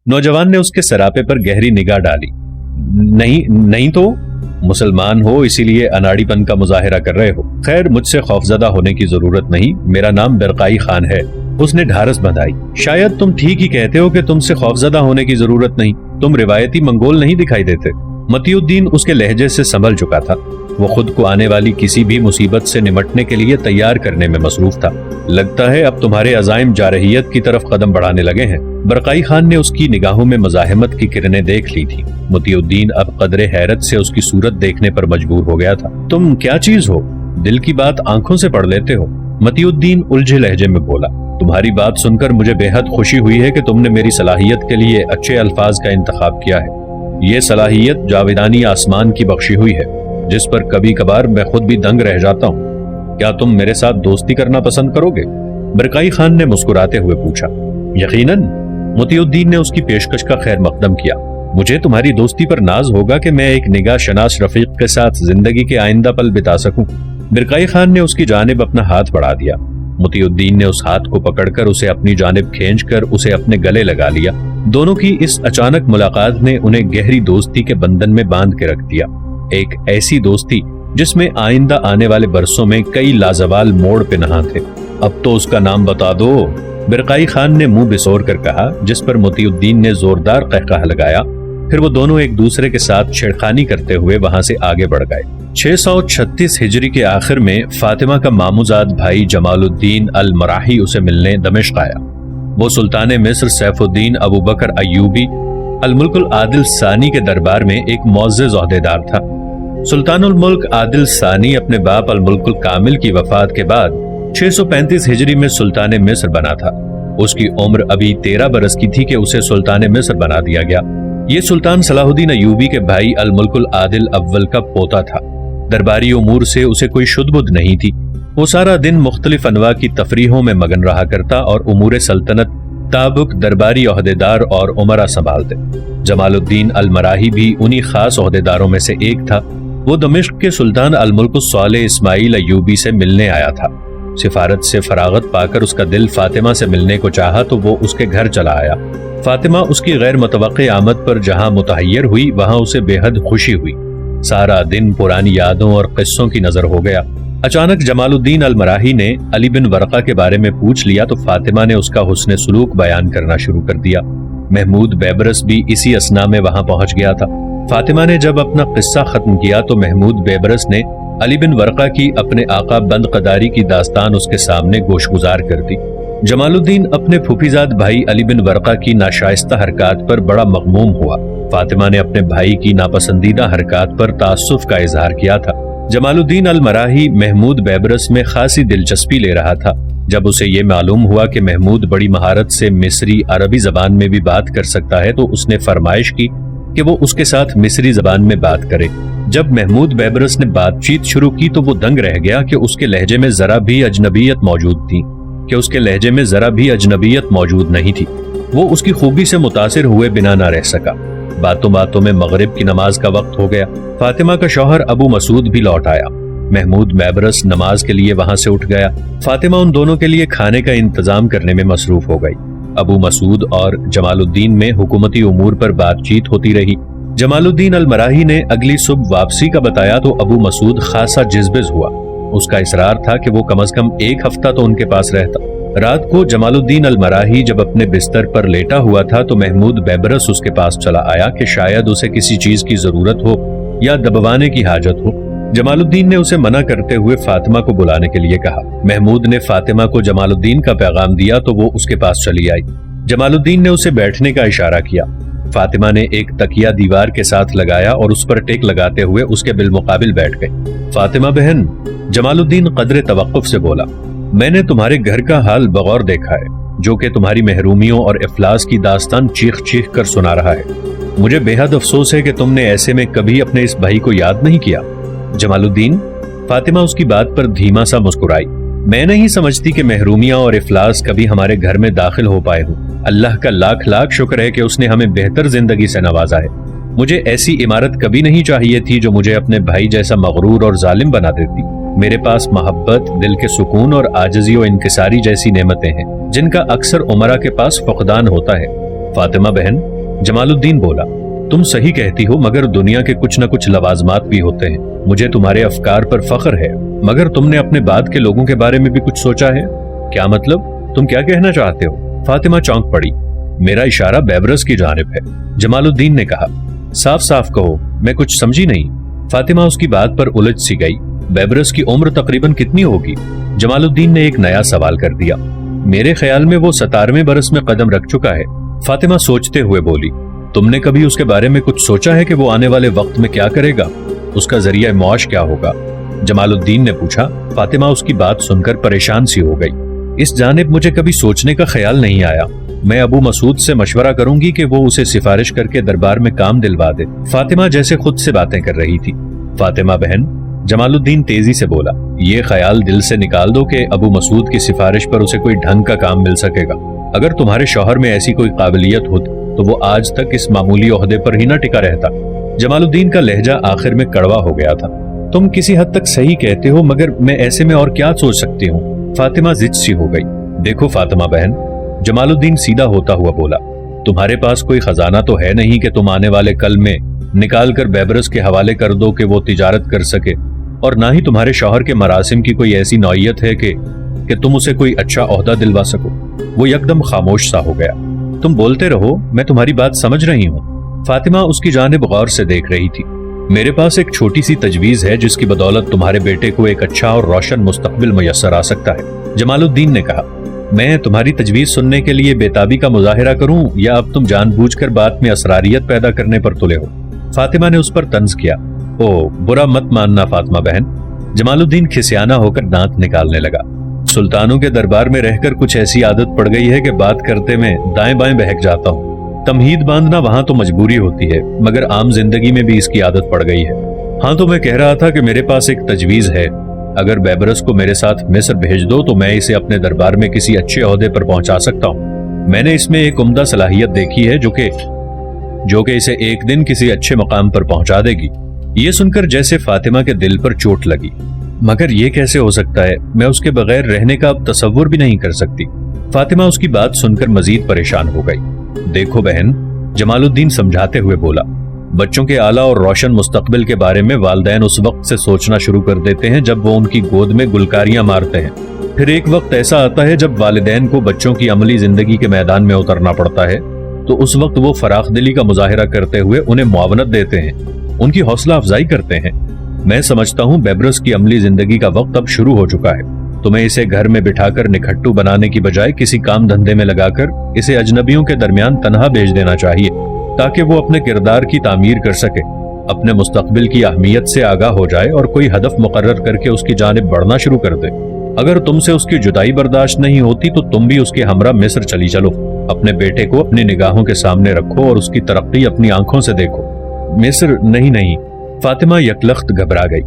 नौजवान ने उसके सरापे पर गहरी निगाह डाली। नहीं तो मुसलमान हो इसीलिए अनाड़ीपन का मुजाहिरा कर रहे हो। खैर, मुझसे खौफजदा होने की जरूरत नहीं, मेरा नाम बरकाई खान है। उसने ढारस बंधाई। शायद तुम ठीक ही कहते हो कि तुमसे खौफजदा होने की जरूरत नहीं, तुम रिवायती मंगोल नहीं दिखाई देते। मतीउद्दीन उसके लहजे से संभल चुका था। वो खुद को आने वाली किसी भी मुसीबत से निमटने के लिए तैयार करने में मसरूफ था। लगता है अब तुम्हारे अज़ाइम जारहियत की तरफ कदम बढ़ाने लगे हैं। बरकाई खान ने उसकी निगाहों में मज़ाहमत की किरणें देख ली थी। मतीउद्दीन अब कदरे हैरत से उसकी सूरत देखने पर मजबूर हो गया था। तुम क्या चीज हो? दिल की बात आंखों से पढ़ लेते हो। मतीउद्दीन उलझे लहजे में बोला। तुम्हारी बात सुनकर मुझे बेहद खुशी हुई है कि तुमने मेरी सलाहियत के लिए अच्छे अल्फाज का इंतखाब किया है। ये सलाहियत जावेदानी आसमान की बख्शी हुई है, जिस पर कभी कभार मैं खुद भी दंग रह जाता हूँ। क्या तुम मेरे साथ दोस्ती करना पसंद करोगे? बरकाई खान ने मुस्कुराते हुए पूछा। यकीनन। मतीउद्दीन ने उसकी पेशकश का खैर मकदम किया। मुझे तुम्हारी दोस्ती पर नाज होगा कि मैं एक निगाह शनास रफीक के साथ जिंदगी के आइंदा पल बिता सकूं। बरकाई खान ने उसकी जानिब अपना हाथ बढ़ा दिया। मतीउद्दीन ने उस हाथ को पकड़कर उसे अपनी जानिब खींचकर उसे अपने गले लगा लिया। दोनों की इस अचानक मुलाकात ने उन्हें गहरी दोस्ती के बंधन में बांध के रख दिया। एक ऐसी दोस्ती जिसमें आइंदा आने वाले बरसों में कई लाजवाल मोड़ पे नहा थे। अब तो उसका नाम बता दो, बरकाई खान ने मुंह बिसोर कर कहा, जिस पर मतीउद्दीन ने जोरदार कहकहा लगाया। फिर वो दोनों एक दूसरे के साथ छेड़खानी करते हुए वहां से आगे बढ़ गए। 636 हिजरी के आखिर में फातिमा का मामूजाद भाई जमालुद्दीन अल मराही उसे मिलने दमिश्क आया। वो सुल्तान मिस्र सैफुद्दीन अबू बकर अय्यूबी अल मुल्कुल आदिल सानी के दरबार में एक मुअज़्ज़ज़ ओहदेदार था। सुल्तानुल मुल्क आदिल सानी अपने बाप अल मुल्कुल कामिल की वफात के बाद 635 हिजरी में सुल्तान मिस्र बना था। उसकी उम्र अभी 13 बरस की थी कि उसे सुल्तान मिस्र बना दिया गया। ये सुल्तान सलाहुद्दीन अय्यूबी के भाई अल मुल्कुल आदिल अव्वल का पोता था। दरबारी उमूर से उसे कोई शुद्ध-बुद्ध नहीं थी। वो सारा दिन मुख्तलिफ अनवा की तफरीहों में मगन रहा करता और उमूर सल्तनत ताबुक दरबारी ओहदेदार और उमरा संभालते। जमालुद्दीन अल मराही भी उन्हीं खास ओहदेदारों में से एक था। वो दमिश्क के सुल्तान अल मुल्क सालेह इस्माइल अय्यूबी से मिलने आया था। सिफारत से फरागत पाकर उसका दिल फातिमा से मिलने को चाहा तो वो उसके घर चला आया। फातिमा उसकी गैर मुतवक्के आमद पर जहां मुतहय्यर हुई, वहां उसे बेहद खुशी हुई। सारा दिन पुरानी यादों और किस्सों की नजर हो गया। अचानक जमालुद्दीन अल मराही ने अली बिन वरका के बारे में पूछ लिया तो फातिमा ने उसका हुस्न सुलूक बयान करना शुरू कर दिया। महमूद बेबरस भी इसी असना में वहां पहुंच गया था। फातिमा ने जब अपना किस्सा खत्म किया तो महमूद बेबरस ने अली बिन वरका की अपने आका बंद कदारी की दास्तान उसके सामने गोशगुजार कर दी। जमालुद्दीन अपने फूफीजाद भाई अली बिन वरका की नाशाइस्ता हरकत पर बड़ा मगमूम हुआ। फातिमा ने अपने भाई की नापसंदीदा हरकत पर तासुफ का इजहार किया था। जमालुद्दीन अल मराही महमूद बेबरस में खासी दिलचस्पी ले रहा था। जब उसे ये मालूम हुआ कि महमूद बड़ी महारत से मिस्री अरबी जबान में भी बात कर सकता है तो उसने फरमाइश की कि वो उसके साथ मिस्री जबान में बात करे। जब महमूद बेबरस ने बातचीत शुरू की तो वो दंग रह गया कि उसके लहजे में जरा भी अजनबियत मौजूद नहीं थी। वो उसकी खूबी से मुतासिर हुए बिना ना रह सका। बातों बातों में मगरिब की नमाज का वक्त हो गया। फातिमा का शौहर अबू मसूद भी लौट आया। महमूद बेबरस नमाज के लिए वहां से उठ गया। फातिमा उन दोनों के लिए खाने का इंतजाम करने में मसरूफ हो गई। अबू मसूद और जमालुद्दीन में हुकूमती उमूर पर बातचीत होती रही। जमालुद्दीन अल मराही ने अगली सुबह वापसी का बताया तो अबू मसूद खासा जिज़्बिज़ हुआ। उसका इसरार था कि वो कम से कम एक हफ्ता तो उनके पास रहता। रात को जमालुद्दीन अल मराही जब अपने बिस्तर पर लेटा हुआ था तो महमूद बेबरस उसके पास चला आया कि शायद उसे किसी चीज की जरूरत हो या दबवाने की हाजत हो। जमालुद्दीन ने उसे मना करते हुए फातिमा को बुलाने के लिए कहा। महमूद ने फातिमा को जमालुद्दीन का पैगाम दिया तो वो उसके पास चली आई। जमालुद्दीन ने उसे बैठने का इशारा किया। फातिमा ने एक तकिया दीवार के साथ लगाया और उस पर टेक लगाते हुए उसके बिलमुकाबिल बैठ गई। फातिमा बहन, जमालुद्दीन कदरे तवक्कुफ से बोला, मैंने तुम्हारे घर का हाल बगौर देखा है, जो कि तुम्हारी महरूमियों और इफलास की दास्तान चीख चीख कर सुना रहा है। मुझे बेहद अफसोस है कि तुमने ऐसे में कभी अपने इस भाई को याद नहीं किया। जमालुद्दीन, फातिमा उसकी बात पर धीमा सा मुस्कुराई। मैं नहीं समझती कि महरूमियां और इफलास कभी हमारे घर में दाखिल हो पाए हों। अल्लाह का लाख लाख शुक्र है कि उसने हमें बेहतर जिंदगी से नवाजा है। मुझे ऐसी इमारत कभी नहीं चाहिए थी जो मुझे अपने भाई जैसा मगरूर और जालिम बना देती। मेरे पास मोहब्बत, दिल के सुकून और आजिज़ी और इनकिसारी जैसी नेमतें हैं जिनका अक्सर उमरा के पास फुकदान होता है। फातिमा बहन, जमाल उद्दीन बोला, तुम सही कहती हो, मगर दुनिया के कुछ न कुछ लवाजमात भी होते हैं। मुझे तुम्हारे अफकार पर फख्र है, मगर तुमने अपने बाद के लोगों के बारे में भी कुछ सोचा है? क्या मतलब? तुम क्या कहना चाहते हो? फातिमा चौंक पड़ी। मेरा इशारा बेबरस की जानिब है, जमालुद्दीन ने कहा। साफ साफ कहो, मैं कुछ समझी नहीं। फातिमा उसकी बात पर उलझ सी गई। बेबरस की उम्र तकरीबन कितनी होगी? जमालुद्दीन ने एक नया सवाल कर दिया। मेरे ख्याल में वो 17वें बरस में कदम रख चुका है। फातिमा सोचते हुए बोली, तुमने कभी उसके बारे में कुछ सोचा है कि वो आने वाले वक्त में क्या करेगा? उसका जरिया मौश क्या होगा? जमालुद्दीन ने पूछा। फातिमा उसकी बात सुनकर परेशान सी हो गई। इस जानिब मुझे कभी सोचने का ख्याल नहीं आया। मैं अबू मसूद से मशवरा करूंगी कि वो उसे सिफारिश करके दरबार में काम दिलवा दे। फातिमा जैसे खुद से बातें कर रही थी। फातिमा बहन, जमालुद्दीन तेजी से बोला, ये ख्याल दिल से निकाल दो कि अबू मसूद की सिफारिश पर उसे कोई ढंग का काम मिल सकेगा। अगर तुम्हारे शौहर में ऐसी कोई काबिलियत होती तो वो आज तक इस मामूली ओहदे पर ही न टिका रहता। जमालुद्दीन का लहजा आखिर में कड़वा हो गया था। तुम किसी हद तक सही कहते हो, मगर मैं ऐसे में और क्या सोच सकती हूँ? फातिमा जिद सी हो गई। देखो फातिमा बहन, जमालुद्दीन सीधा होता हुआ बोला, तुम्हारे पास कोई खजाना तो है नहीं कि तुम आने वाले कल में निकाल कर बेबरस के हवाले कर दो कि वो तिजारत कर सके, और ना ही तुम्हारे शौहर के मरासिम की कोई ऐसी नौयत है कि तुम उसे कोई अच्छा ओहदा दिलवा सको। वो यकदम खामोश सा हो गया। तुम बोलते रहो, मैं तुम्हारी बात समझ रही हूँ। फातिमा उसकी जानिब गौर से देख रही थी। मेरे पास एक छोटी सी तजवीज है जिसकी बदौलत तुम्हारे बेटे को एक अच्छा और रोशन मुस्तकबिल मुयस्सर आ सकता है, जमालुद्दीन ने कहा। मैं तुम्हारी तजवीज सुनने के लिए बेताबी का मुजाहिरा करूं, या अब तुम जानबूझकर बात में असरारियत पैदा करने पर तुले हो? फातिमा ने उस पर तंज किया। ओ, बुरा मत मानना फातिमा बहन। जमालुद्दीन खिसियाना होकर दांत निकालने लगा। सुल्तानों के दरबार में रहकर कुछ ऐसी आदत पड़ गई है कि बात करते में दाएं बाएं बहक जाता हूँ। तमहीद बांधना वहां तो मजबूरी होती है, मगर आम जिंदगी में भी इसकी आदत पड़ गई है। हाँ, तो मैं कह रहा था कि मेरे पास एक तजवीज है। अगर बेबरस को मेरे साथ मिस्र भेज दो तो मैं इसे अपने दरबार में किसी अच्छे ओहदे पर पहुंचा सकता हूँ। मैंने इसमें एक उम्दा सलाहियत देखी है जो कि इसे एक दिन किसी अच्छे मकाम पर पहुंचा देगी। ये सुनकर जैसे फातिमा के दिल पर चोट लगी। मगर ये कैसे हो सकता है? मैं उसके बगैर रहने का अब तसव्वुर भी नहीं कर सकती। फातिमा उसकी बात सुनकर मजीद परेशान हो गई। देखो बहन, जमालुद्दीन समझाते हुए बोला, बच्चों के आला और रोशन मुस्तकबिल के बारे में वालिदैन उस वक्त से सोचना शुरू कर देते हैं जब वो उनकी गोद में गुलकारियां मारते हैं। फिर एक वक्त ऐसा आता है जब वालिदैन को बच्चों की अमली जिंदगी के मैदान में उतरना पड़ता है, तो उस वक्त वो फराख दिली का मुजाहिरा करते हुए उन्हें मुआवनत देते हैं, उनकी हौसला अफजाई करते हैं। मैं समझता हूँ बेबरस की अमली जिंदगी का वक्त अब शुरू हो चुका है। तुम्हें इसे घर में बिठाकर निखट्टू बनाने की बजाय किसी काम धंधे में लगाकर इसे अजनबियों के दरमियान तनहा भेज देना चाहिए, ताकि वो अपने किरदार की तामीर कर सके, अपने मुस्तकबिल की अहमियत से आगाह हो जाए और कोई हदफ मुकर्रर करके उसकी जानिब बढ़ना शुरू कर दे। अगर तुमसे उसकी जुदाई बर्दाश्त नहीं होती तो तुम भी उसके हमरा मिस्र चली चलो। अपने बेटे को अपनी निगाहों के सामने रखो और उसकी तरक्की अपनी आंखों से देखो। मिस्र नहीं। फातिमा यकलख्त घबरा गई।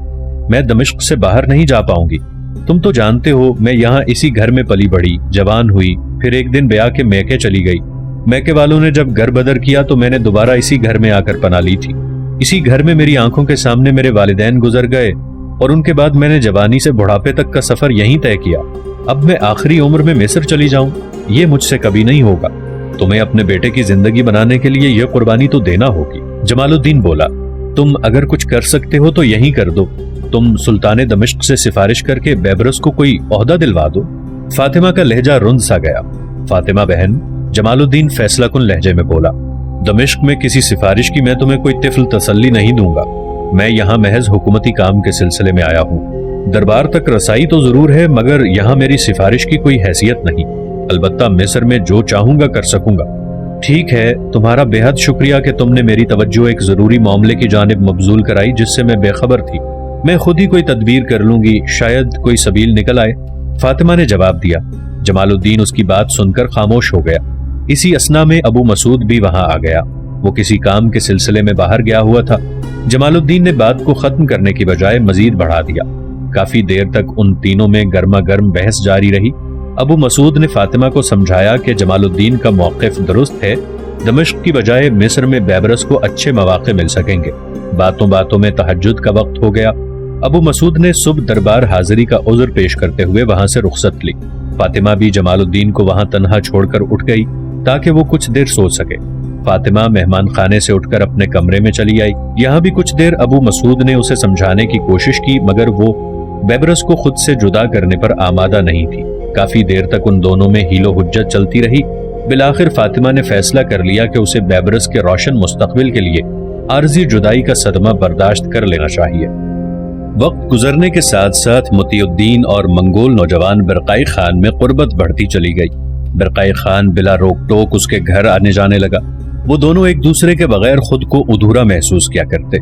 मैं दमिश्क से बाहर नहीं जा पाऊंगी। तुम तो जानते हो मैं यहाँ इसी घर में पली बढ़ी, जवान हुई, फिर एक दिन ब्याह के मैके चली गई। मैके वालों ने जब घर बदर किया तो मैंने दोबारा इसी घर में आकर पना ली थी। इसी घर में मेरी आंखों के सामने मेरे वालिदैन गुजर गए और उनके बाद मैंने जवानी से बुढ़ापे तक का सफर यहीं तय किया। अब मैं आखिरी उम्र में मिस्र चली जाऊं, ये मुझसे कभी नहीं होगा। तुम्हें अपने बेटे की जिंदगी बनाने के लिए यह कुर्बानी तो देना होगी। जमालुद्दीन बोला, तुम अगर कुछ कर सकते हो तो यही कर दो। तुम सुल्तान दमिश्क से सिफारिश करके बेबरस को कोई ओहदा दिलवा दो। फातिमा का लहजा रुंद सा गया। फातिमा बहन, जमालुद्दीन फैसला कुन लहजे में बोला, दमिश्क में किसी सिफारिश की मैं तुम्हें कोई तिफल तसल्ली नहीं दूंगा। मैं यहाँ महज हुकूमती काम के सिलसिले में आया हूँ। दरबार तक रसाई तो जरूर है, मगर यहाँ मेरी सिफारिश की कोई हैसियत नहीं। अलबत्ता मिस्र में जो चाहूंगा कर सकूंगा। ठीक है, तुम्हारा बेहद शुक्रिया कि तुमने मेरी तवज्जो एक जरूरी मामले की जानिब मबजूल कराई जिससे मैं बेखबर थी। मैं खुद ही कोई तदबीर कर लूंगी, शायद कोई सबील निकल आए। फातिमा ने जवाब दिया। जमालुद्दीन उसकी बात सुनकर खामोश हो गया। इसी असना में अबू मसूद भी वहां आ गया। वो किसी काम के सिलसिले में बाहर गया हुआ था। जमालुद्दीन ने बात को खत्म करने की बजाय मजीद बढ़ा दिया। काफी देर तक उन तीनों में गर्मा गर्म बहस जारी रही। अबू मसूद ने फातिमा को समझाया कि जमालुद्दीन का मौक़िफ़ दुरुस्त है। दमिश्क की बजाय मिस्र में बेबरस को अच्छे मौके मिल सकेंगे। बातों बातों में तहज्जुद का वक्त हो गया। अबू मसूद ने सुबह दरबार हाजिरी का उज़्र पेश करते हुए वहां से रुखसत ली। फातिमा भी जमालुद्दीन को वहां तन्हा छोड़कर उठ गई ताकि वो कुछ देर सो सके। فاطمہ مہمان خانے سے اٹھ کر اپنے کمرے میں چلی آئی۔ یہاں بھی کچھ دیر ابو مسعود نے اسے سمجھانے کی کوشش کی، مگر وہ بیبرس کو خود سے جدا کرنے پر آمادہ نہیں تھی۔ کافی دیر تک ان دونوں میں ہیل و حجت چلتی رہی۔ بالآخر فاطمہ نے فیصلہ کر لیا کہ اسے بیبرس کے روشن مستقبل کے لیے عارضی جدائی کا صدمہ برداشت کر لینا چاہیے۔ وقت گزرنے کے ساتھ ساتھ مطیع الدین اور منگول نوجوان برقائی خان میں قربت بڑھتی چلی گئی۔ برقائی خان بلا روک ٹوک اس کے گھر آنے جانے لگا۔ وہ دونوں ایک دوسرے کے بغیر خود کو ادھورا محسوس کیا کرتے۔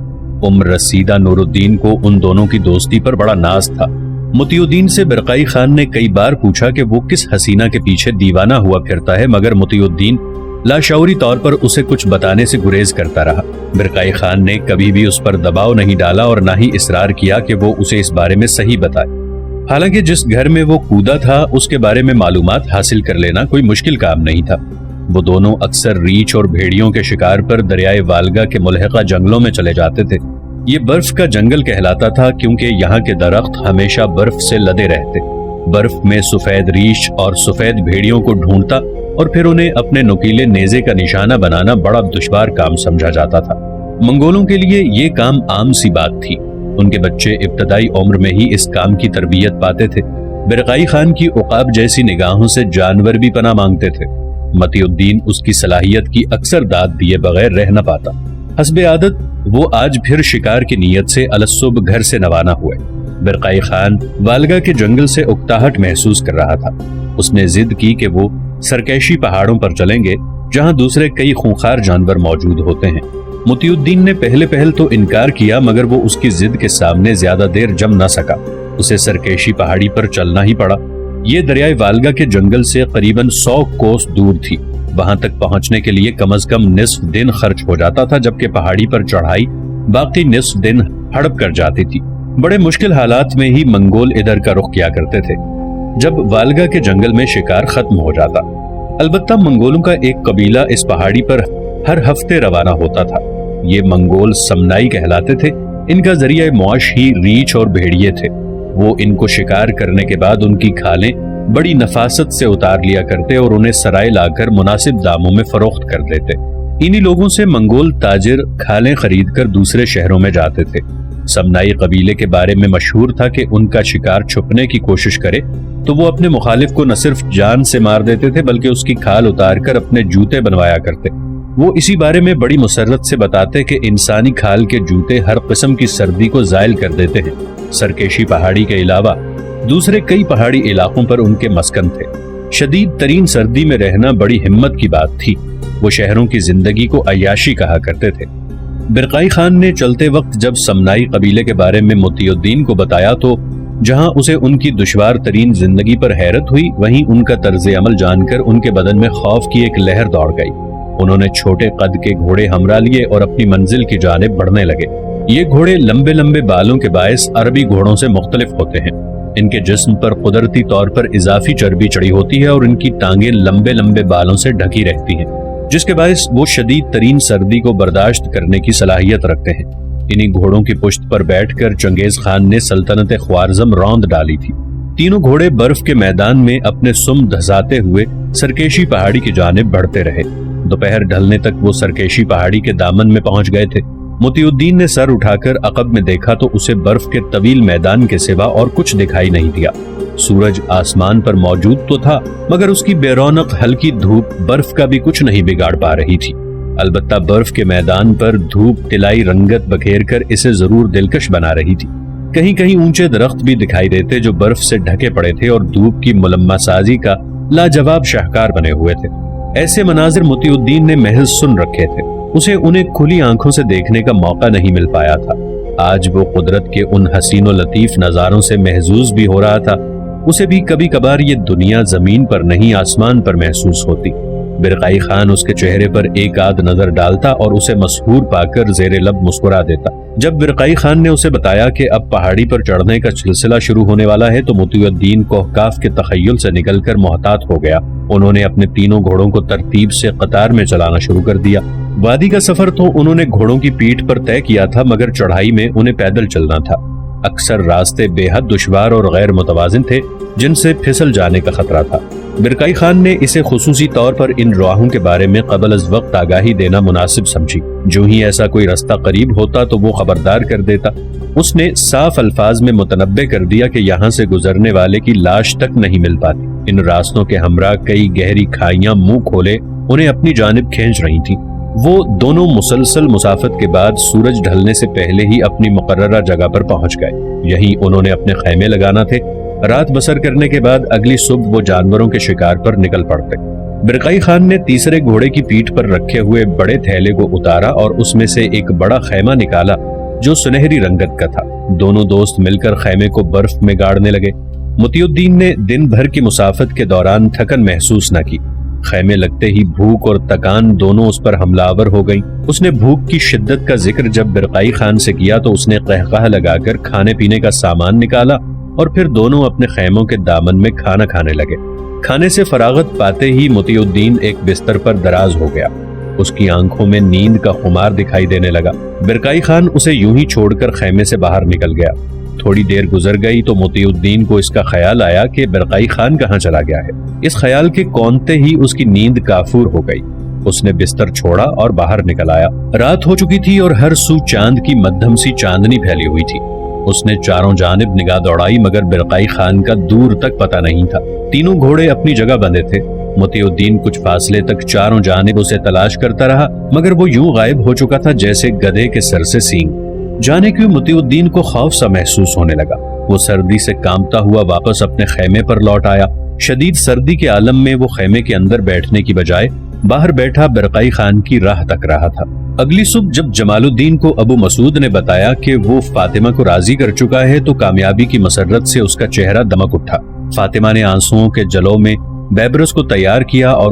رسیدہ نور الدین کو ان دونوں کی دوستی پر بڑا ناز تھا۔ مطیع الدین سے برقائی خان نے کئی بار پوچھا کہ وہ کس حسینہ کے پیچھے دیوانہ ہوا پھرتا ہے، مگر مطیع الدین لاشعوری طور پر اسے کچھ بتانے سے گریز کرتا رہا۔ برقائی خان نے کبھی بھی اس پر دباؤ نہیں ڈالا اور نہ ہی اصرار کیا کہ وہ اسے اس بارے میں صحیح بتائے۔ حالانکہ جس گھر میں وہ کودا تھا اس کے بارے میں معلومات حاصل کر لینا کوئی مشکل کام نہیں تھا۔ وہ دونوں اکثر ریچھ اور بھیڑیوں کے شکار پر دریائے والگا کے ملحقہ جنگلوں میں چلے جاتے تھے۔ یہ برف کا جنگل کہلاتا تھا کیونکہ یہاں کے درخت ہمیشہ برف سے لدے رہتے۔ برف میں سفید ریچھ اور سفید بھیڑیوں کو ڈھونڈتا اور پھر انہیں اپنے نکیلے نیزے کا نشانہ بنانا بڑا دشوار کام سمجھا جاتا تھا۔ منگولوں کے لیے یہ کام عام سی بات تھی۔ ان کے بچے ابتدائی عمر میں ہی اس کام کی تربیت پاتے تھے۔ برقائی خان کی عقاب جیسی نگاہوں سے جانور بھی پناہ مانگتے تھے۔ مطیع الدین اس کی صلاحیت کی اکثر داد دیے بغیر رہ نہ پاتا۔ حسب عادت وہ آج پھر شکار کی نیت سے الصبح گھر سے روانہ ہوئے۔ برقائی خان والگا کے جنگل سے اکتاہٹ محسوس کر رہا تھا۔ اس نے ضد کی کہ وہ سرکیشی پہاڑوں پر چلیں گے جہاں دوسرے کئی خونخوار جانور موجود ہوتے ہیں۔ مطیع الدین نے پہل تو انکار کیا، مگر وہ اس کی ضد کے سامنے زیادہ دیر جم نہ سکا۔ اسے سرکیشی پہاڑی پر چلنا ہی پڑا۔ یہ دریائے والگا کے جنگل سے قریباً 100 کوس دور تھی۔ وہاں تک پہنچنے کے لیے کم از کم نصف دن خرچ ہو جاتا تھا، جبکہ پہاڑی پر چڑھائی باقی نصف دن ہڑپ کر جاتی تھی۔ بڑے مشکل حالات میں ہی منگول ادھر کا رخ کیا کرتے تھے جب والگا کے جنگل میں شکار ختم ہو جاتا۔ البتہ منگولوں کا ایک قبیلہ اس پہاڑی پر ہر ہفتے روانہ ہوتا تھا۔ یہ منگول سمنائی کہلاتے تھے۔ ان کا ذریعہ معاش ہی ریچھ اور بھیڑیے تھے۔ وہ ان کو شکار کرنے کے بعد ان کی کھالیں بڑی نفاست سے اتار لیا کرتے اور انہیں سرائے لا کر مناسب داموں میں فروخت کر دیتے۔ انہی لوگوں سے منگول تاجر کھالیں خرید کر دوسرے شہروں میں جاتے تھے۔ سمنائی قبیلے کے بارے میں مشہور تھا کہ ان کا شکار چھپنے کی کوشش کرے تو وہ اپنے مخالف کو نہ صرف جان سے مار دیتے تھے بلکہ اس کی کھال اتار کر اپنے جوتے بنوایا کرتے۔ وہ اسی بارے میں بڑی مسرت سے بتاتے کہ انسانی کھال کے جوتے ہر قسم کی سردی کو زائل کر دیتے ہیں۔ سرکیشی پہاڑی کے علاوہ دوسرے کئی پہاڑی علاقوں پر ان کے مسکن تھے۔ شدید ترین سردی میں رہنا بڑی ہمت کی بات تھی۔ وہ شہروں کی زندگی کو عیاشی کہا کرتے تھے۔ برقائی خان نے چلتے وقت جب سمنائی قبیلے کے بارے میں مطیع الدین کو بتایا تو جہاں اسے ان کی دشوار ترین زندگی پر حیرت ہوئی، وہیں ان کا طرز عمل جان کر ان کے بدن میں خوف کی ایک لہر دوڑ گئی۔ انہوں نے چھوٹے قد کے گھوڑے ہمراہ لیے اور اپنی منزل کی جانب بڑھنے لگے۔ یہ گھوڑے لمبے لمبے بالوں کے باعث عربی گھوڑوں سے مختلف ہوتے ہیں۔ ان کے جسم پر قدرتی طور پر اضافی چربی چڑھی ہوتی ہے اور ان کی ٹانگیں لمبے لمبے بالوں سے ڈھکی رہتی ہیں، جس کے باعث وہ شدید ترین سردی کو برداشت کرنے کی صلاحیت رکھتے ہیں۔ انہی گھوڑوں کی پشت پر بیٹھ کر چنگیز خان نے سلطنت خوارزم روند ڈالی تھی۔ تینوں گھوڑے برف کے میدان میں اپنے سم دھساتے ہوئے سرکیشی پہاڑی کی جانب بڑھتے رہے۔ دوپہر ڈھلنے تک وہ سرکیشی پہاڑی کے دامن میں پہنچ گئے تھے۔ مطیع الدین نے سر اٹھا کر عقب میں دیکھا تو اسے برف کے طویل میدان کے سوا اور کچھ دکھائی نہیں دیا۔ سورج آسمان پر موجود تو تھا مگر اس کی بے رونق ہلکی دھوپ برف کا بھی کچھ نہیں بگاڑ پا رہی تھی۔ البتہ برف کے میدان پر دھوپ طلائی رنگت بکھیر کر اسے ضرور دلکش بنا رہی تھی۔ کہیں کہیں اونچے درخت بھی دکھائی دیتے جو برف سے ڈھکے پڑے تھے اور دھوپ کی ملمہ سازی کا لاجواب شاہکار بنے ہوئے تھے۔ ایسے مناظر مطیع الدین نے محض سن رکھے تھے، اسے انہیں کھلی آنکھوں سے دیکھنے کا موقع نہیں مل پایا تھا۔ آج وہ قدرت کے ان حسین و لطیف نظاروں سے محظوظ بھی ہو رہا تھا۔ اسے بھی کبھی کبھار یہ دنیا زمین پر نہیں آسمان پر محسوس ہوتی۔ برقائی خان اس کے چہرے پر ایک آدھ نظر ڈالتا اور اسے مسحور پا کر زیر لب مسکرا دیتا۔ جب برقائی خان نے اسے بتایا کہ اب پہاڑی پر چڑھنے کا سلسلہ شروع ہونے والا ہے تو مطیع الدین کوہکاف کے تخیل سے نکل کر محتاط ہو گیا۔ انہوں نے اپنے تینوں گھوڑوں کو ترتیب سے قطار میں چلانا شروع کر دیا۔ وادی کا سفر تو انہوں نے گھوڑوں کی پیٹھ پر طے کیا تھا مگر چڑھائی میں انہیں پیدل چلنا تھا۔ اکثر راستے بے حد دشوار اور غیر متوازن تھے جن سے پھسل جانے کا خطرہ تھا۔ برقعی خان نے اسے خصوصی طور پر ان راہوں کے بارے میں قبل از وقت آگاہی دینا مناسب سمجھی۔ جو ہی ایسا کوئی رستہ قریب ہوتا تو وہ خبردار کر دیتا۔ اس نے صاف الفاظ میں متنبع کر دیا کہ یہاں سے گزرنے والے کی لاش تک نہیں مل پاتی۔ ان راستوں کے ہمراہ کئی گہری کھائیاں منہ کھولے انہیں اپنی جانب کھینچ رہی تھیں۔ وہ دونوں مسلسل مسافت کے بعد سورج ڈھلنے سے پہلے ہی اپنی مقررہ جگہ پر پہنچ گئے۔ یہیں انہوں نے اپنے خیمے لگانا تھے۔ رات بسر کرنے کے بعد اگلی صبح وہ جانوروں کے شکار پر نکل پڑتے۔ برقعی خان نے تیسرے گھوڑے کی پیٹھ پر رکھے ہوئے بڑے تھیلے کو اتارا اور اس میں سے ایک بڑا خیمہ نکالا جو سنہری رنگت کا تھا۔ دونوں دوست مل کر خیمے کو برف میں گاڑنے لگے۔ مطیع الدین نے دن بھر کی مسافت کے دوران تھکن محسوس نہ کی۔ خیمے لگتے ہی بھوک اور تکان دونوں اس پر حملہ آور ہو گئیں۔ اس نے بھوک کی شدت کا ذکر جب برقعی خان سے کیا تو اس نے قہقہ لگا کر کھانے پینے کا سامان نکالا اور پھر دونوں اپنے خیموں کے دامن میں کھانا کھانے لگے۔ کھانے سے فراغت پاتے ہی مطیع الدین ایک بستر پر دراز ہو گیا۔ اس کی آنکھوں میں نیند کا خمار دکھائی دینے لگا۔ برقعی خان اسے یوں ہی چھوڑ کر خیمے سے باہر نکل گیا۔ تھوڑی دیر گزر گئی تو مطیع الدین کو اس کا خیال آیا کہ برقعی خان کہاں چلا گیا ہے۔ اس خیال کے کونتے ہی اس کی نیند کافور ہو گئی۔ اس نے بستر چھوڑا اور باہر نکل آیا۔ رات ہو چکی تھی اور ہر سو چاند کی مدھم سی چاندنی پھیلی ہوئی تھی۔ اس نے چاروں جانب نگاہ دوڑائی مگر برقعی خان کا دور تک پتہ نہیں تھا۔ تینوں گھوڑے اپنی جگہ بندھے تھے۔ مطیع الدین کچھ فاصلے تک چاروں جانب اسے تلاش کرتا رہا مگر وہ یوں غائب ہو چکا تھا جیسے گدھے کے سر سے سینگ۔ جانے کیوں مطیع الدین کو خوف سا محسوس ہونے لگا۔ وہ سردی سے کانپتا ہوا واپس اپنے خیمے پر لوٹ آیا۔ شدید سردی کے عالم میں وہ خیمے کے اندر بیٹھنے کی بجائے باہر بیٹھا برقعی خان کی راہ تک رہا تھا۔ اگلی صبح جب جمال الدین کو ابو مسعود نے بتایا کہ وہ فاطمہ کو راضی کر چکا ہے تو کامیابی کی مسرت سے اس کا چہرہ دمک اٹھا۔ فاطمہ نے آنسوؤں کے جلوں میں بیبرس کو تیار کیا اور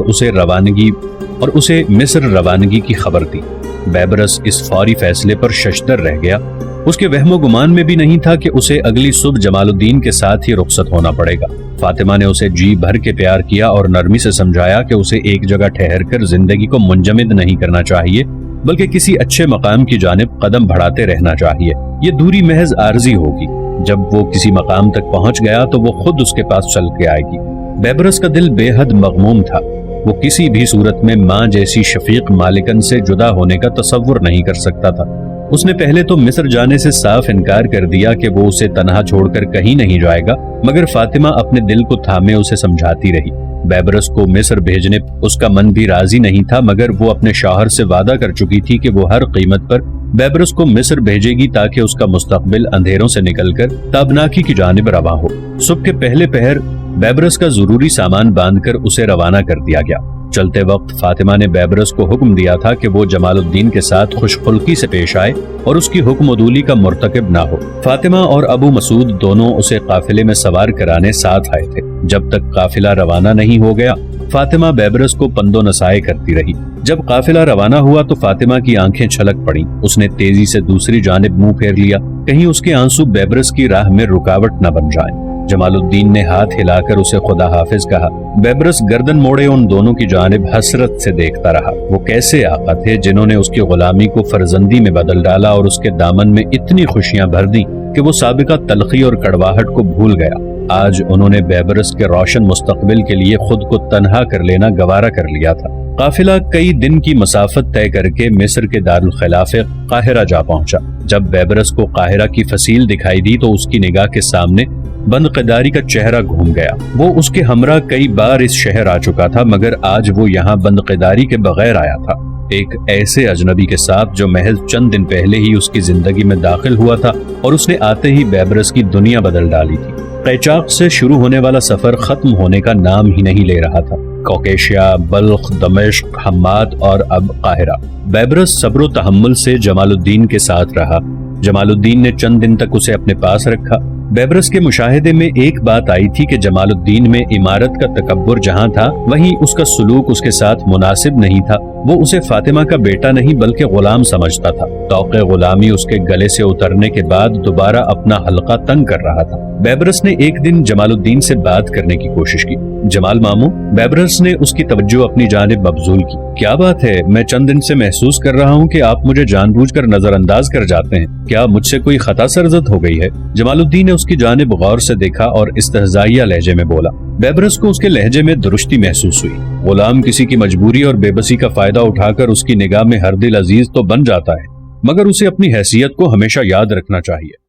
اسے مصر روانگی کی خبر دی۔ بیبرس اس فوری فیصلے پر ششدر رہ گیا۔ اس کے وہم و گمان میں بھی نہیں تھا کہ اسے اگلی صبح جمال الدین کے ساتھ ہی رخصت ہونا پڑے گا۔ فاطمہ نے اسے جی بھر کے پیار کیا اور نرمی سے سمجھایا کہ اسے ایک جگہ ٹھہر کر زندگی کو منجمد نہیں کرنا چاہیے بلکہ کسی اچھے مقام کی جانب قدم بڑھاتے رہنا چاہیے۔ یہ دوری محض عارضی ہوگی۔ جب وہ کسی مقام تک پہنچ گیا تو وہ خود اس کے پاس چل کے آئے گی۔ بیبرس کا دل بے حد مغموم تھا۔ وہ کسی بھی صورت میں ماں جیسی شفیق مالکن سے جدا ہونے کا تصور نہیں کر سکتا تھا۔ اس نے پہلے تو مصر جانے سے صاف انکار کر دیا کہ وہ اسے تنہا چھوڑ کر کہیں نہیں جائے گا مگر فاطمہ اپنے دل کو تھامے اسے سمجھاتی رہی۔ بیبرس کو مصر بھیجنے اس کا من بھی راضی نہیں تھا مگر وہ اپنے شوہر سے وعدہ کر چکی تھی کہ وہ ہر قیمت پر بیبرس کو مصر بھیجے گی تاکہ اس کا مستقبل اندھیروں سے نکل کر تابناکی کی جانب رواں ہو۔ صبح کے پہلے پہر بیبرس کا ضروری سامان باندھ کر اسے روانہ کر دیا گیا۔ چلتے وقت فاطمہ نے بیبرس کو حکم دیا تھا کہ وہ جمال الدین کے ساتھ خوش خلقی سے پیش آئے اور اس کی حکم عدولی کا مرتکب نہ ہو۔ فاطمہ اور ابو مسعود دونوں اسے قافلے میں سوار کرانے ساتھ آئے تھے۔ جب تک قافلہ روانہ نہیں ہو گیا فاطمہ بیبرس کو پند و نصائح کرتی رہی۔ جب قافلہ روانہ ہوا تو فاطمہ کی آنکھیں چھلک پڑیں۔ اس نے تیزی سے دوسری جانب منہ پھیر لیا، کہیں اس کے آنسو بیبرس کی راہ میں رکاوٹ نہ بن جائیں۔ جمال الدین نے ہاتھ ہلا کر اسے خدا حافظ کہا۔ بیبرس گردن موڑے ان دونوں کی جانب حسرت سے دیکھتا رہا۔ وہ کیسے آقا تھے جنہوں نے اس کی غلامی کو فرزندی میں بدل ڈالا اور اس کے دامن میں اتنی خوشیاں بھر دیں کہ وہ سابقہ تلخی اور کڑواہٹ کو بھول گیا۔ آج انہوں نے بیبرس کے روشن مستقبل کے لیے خود کو تنہا کر لینا گوارا کر لیا تھا۔ قافلہ کئی دن کی مسافت طے کر کے مصر کے دارالخلافہ قاہرہ جا پہنچا۔ جب بیبرس کو قاہرہ کی فصیل دکھائی دی تو اس کی نگاہ کے سامنے بند قداری کا چہرہ گھوم گیا۔ وہ اس کے ہمراہ کئی بار اس شہر آ چکا تھا مگر آج وہ یہاں بند قداری کے بغیر آیا تھا، ایک ایسے اجنبی کے ساتھ جو محض چند دن پہلے ہی اس کی زندگی میں داخل ہوا تھا اور اس نے آتے ہی بیبرس کی دنیا بدل ڈالی تھی۔ قیچاق سے شروع ہونے والا سفر ختم ہونے کا نام ہی نہیں لے رہا تھا۔ کوکیشیا، بلخ، دمشق، حماد اور اب قاہرہ۔ بیبرس صبر و تحمل سے جمال الدین کے ساتھ رہا۔ جمال الدین نے چند دن تک اسے اپنے پاس رکھا۔ بیبرس کے مشاہدے میں ایک بات آئی تھی کہ جمال الدین میں عمارت کا تکبر جہاں تھا وہیں اس کا سلوک اس کے ساتھ مناسب نہیں تھا۔ وہ اسے فاطمہ کا بیٹا نہیں بلکہ غلام سمجھتا تھا۔ توق غلامی اس کے گلے سے اترنے کے بعد دوبارہ اپنا حلقہ تنگ کر رہا تھا۔ بیبرس نے ایک دن جمالالدین سے بات کرنے کی کوشش کی۔ جمال ماموں، بیبرس نے اس کی توجہ اپنی جانب مبذول کی۔ کیا بات ہے؟ میں چند دن سے محسوس کر رہا ہوں کہ آپ مجھے جان بوجھ کر نظر انداز کر جاتے ہیں۔ کیا مجھ سے کوئی خطا سرزد ہو گئی ہے؟ جمالالدین نے اس کی جانب غور سے دیکھا اور استہزائیہ لہجے میں بولا۔ بیبرس کو اس کے لہجے میں درشتی محسوس ہوئی۔ غلام کسی کی مجبوری اور بے بسی کا فائدہ اٹھا کر اس کی نگاہ میں ہر دل عزیز تو بن جاتا ہے، مگر اسے اپنی حیثیت کو ہمیشہ یاد رکھنا چاہیے۔